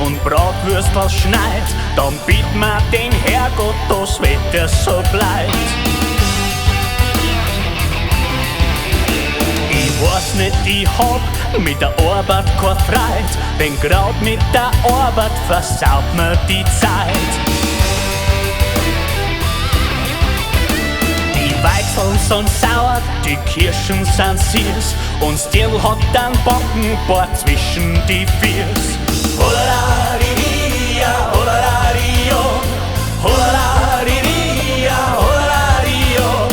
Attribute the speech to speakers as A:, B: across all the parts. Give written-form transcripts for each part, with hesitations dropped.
A: und Bratwürstel schneit, dann bitt mir den Herrgott, das Wetter so bleibt. Ich weiß nicht, ich hab mit der Arbeit kein Freud, denn grad mit der Arbeit versaut mir die Zeit. Die Weichseln sind sauer, die Kirschen sind süß, und Stil hat dann Backenbart zwischen die Fiers. Holalaria, holalario, holalaria, holalario.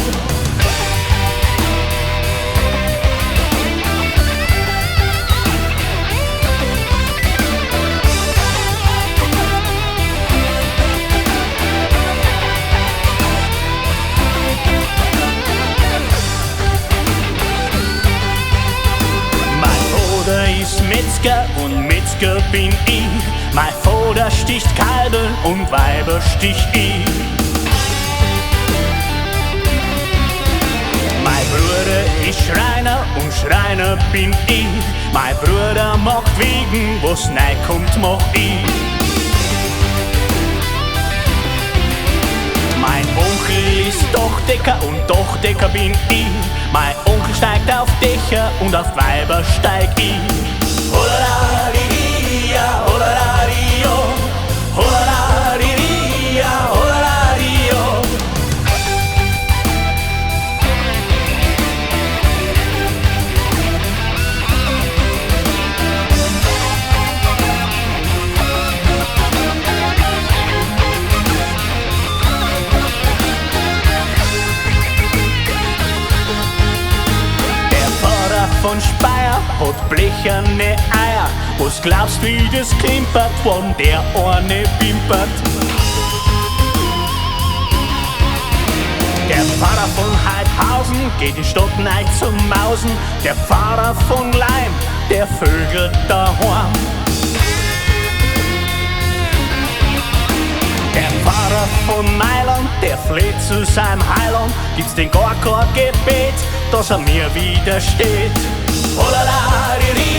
A: Ist Metzger und Metzger bin ich. Mein Vater sticht Kalbe und Weiber stich ich. Mein Bruder ist Schreiner und Schreiner bin ich. Mein Bruder macht Wegen, wo's neu kommt, mach ich. Mein Onkel ist Dachdecker und Dachdecker bin ich. Mein Onkel steigt auf Dächer und auf Weiber steig ich. Holalaria, holalario, holalaria, holalario. Von Speyer hat blecherne Eier. Was glaubst wie das klimpert, wenn der eine pimpert? Der Pfarrer von Heidhausen geht die Stadt neu zum Mausen. Der Pfarrer von Leim, der vögelt daheim. Der Pfarrer von Mailand, der fleht zu seinem Heiland. Gibt's denn gar kein Gebet, dass er mir widersteht? Holalaria.